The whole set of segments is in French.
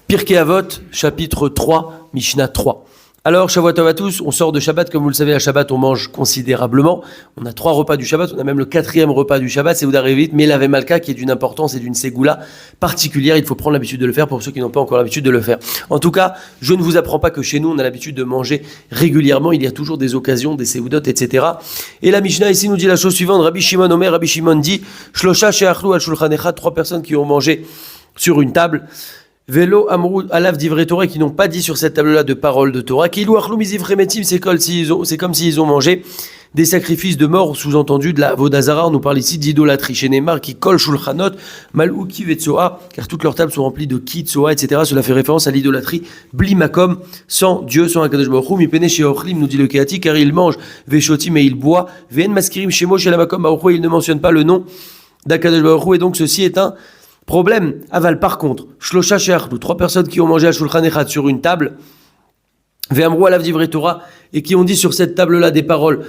Pirkei Avot, chapitre 3, Mishnah 3. Alors, Shavuot Tov à tous, on sort de Shabbat, comme vous le savez, à Shabbat, on mange considérablement. On a 3 repas du Shabbat, on a même le 4e repas du Shabbat, c'est Ouda Revit, mais la Malka, qui est d'une importance et d'une ségoula particulière. Il faut prendre l'habitude de le faire pour ceux qui n'ont pas encore l'habitude de le faire. En tout cas, je ne vous apprends pas que chez nous, on a l'habitude de manger régulièrement. Il y a toujours des occasions, des séoudot, etc. Et la Mishnah ici nous dit la chose suivante. Rabbi Shimon Omer, Rabbi Shimon dit, Shlosha she'achlu al shulchan echad, 3 personnes qui ont mangé sur une table. Vélo Amrou Alav d'Ivrei Torah, qui n'ont pas dit sur cette table-là de paroles de Torah. Kilou Achlou Mizivre Metim, c'est comme s'ils ont mangé des sacrifices de mort, sous-entendu de la Vodazara. On nous parle ici d'idolâtrie. Chez Neymar, qui colle Shulchanot, Malou Kivetsoa, car toutes leurs tables sont remplies de Kitsoa, etc. Cela fait référence à l'idolâtrie Blimakom, sans Dieu, sans Akadosh Baruch Hu. Mipene chez Ochlim, nous dit le Kéati, car il mange Veshotim mais il boit. Ven Maskirim Shemo chez la Makom Baruch Hu, il ne mentionne pas le nom d'Akadosh Baruch Hu, et donc ceci est un problème. Aval, par contre, Shlosha she'achlu, 3 personnes qui ont mangé à Shulchan Echad sur une table, Ve'amrou alav divrei Torah, et qui ont dit sur cette table-là des paroles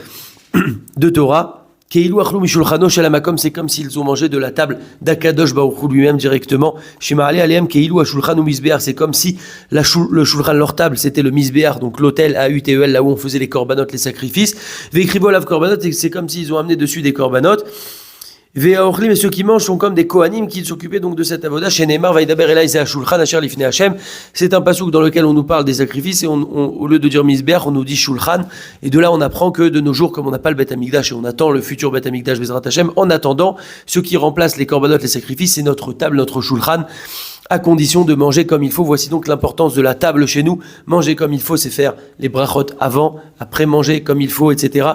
de Torah, Keilu achlu mishulchano shel hamakom, c'est comme s'ils ont mangé de la table d'Akadosh Baruch Hu lui-même directement. Shema'ale alehem keilu ashulchan u'mizbeach, c'est comme si le shulchan, leur table, c'était le misbeach, donc l'autel AUTEL, là où on faisait les korbanot, les sacrifices. Ve'ekrivo alav korbanot, c'est comme s'ils ont amené dessus des korbanot. Ve'aochlim, et ceux qui mangent sont comme des kohanim qui s'occupaient donc de cette avoda. Chez Neymar, Vaidaber Elai Zeh Shulchan Asher Lifnei Hashem. C'est un passouk dans lequel on nous parle des sacrifices et au lieu de dire Mizbeach, on nous dit Shulchan. Et de là, on apprend que de nos jours, comme on n'a pas le Bet Hamikdash et on attend le futur Bet Hamikdash Bezrat Hashem, en attendant, ce qui remplace les korbanot, les sacrifices, c'est notre table, notre Shulchan, à condition de manger comme il faut. Voici donc l'importance de la table chez nous. Manger comme il faut, c'est faire les brachot avant, après manger comme il faut, etc.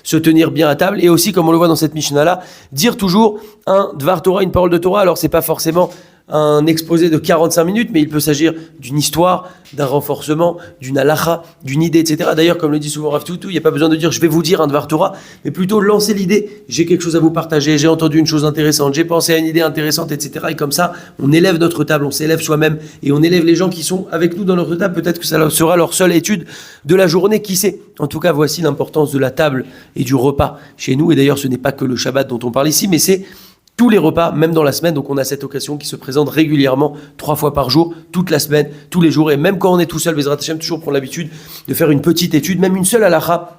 Se tenir bien à table. Et aussi, comme on le voit dans cette Mishnah-là, dire toujours un Dvar Torah, une parole de Torah. Alors, c'est pas forcément un exposé de 45 minutes, mais il peut s'agir d'une histoire, d'un renforcement, d'une halacha, d'une idée, etc. D'ailleurs, comme le dit souvent Rav Toutou, il n'y a pas besoin de dire « je vais vous dire un Dvar Torah », mais plutôt lancer l'idée « j'ai quelque chose à vous partager, j'ai entendu une chose intéressante, j'ai pensé à une idée intéressante, etc. » Et comme ça, on élève notre table, on s'élève soi-même, et on élève les gens qui sont avec nous dans notre table. Peut-être que ça sera leur seule étude de la journée, qui sait. En tout cas, voici l'importance de la table et du repas chez nous. Et d'ailleurs, ce n'est pas que le Shabbat dont on parle ici, mais c'est tous les repas, même dans la semaine. Donc on a cette occasion qui se présente régulièrement, 3 fois par jour, toute la semaine, tous les jours. Et même quand on est tout seul, Bezrat Hashem, toujours prendre l'habitude de faire une petite étude, même une seule halakha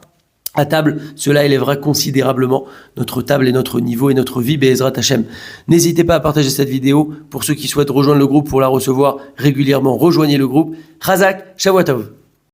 à table. Cela élèvera considérablement notre table et notre niveau et notre vie, Bezrat Hashem. N'hésitez pas à partager cette vidéo. Pour ceux qui souhaitent rejoindre le groupe pour la recevoir régulièrement, rejoignez le groupe. Chazak, Shavuot Tov.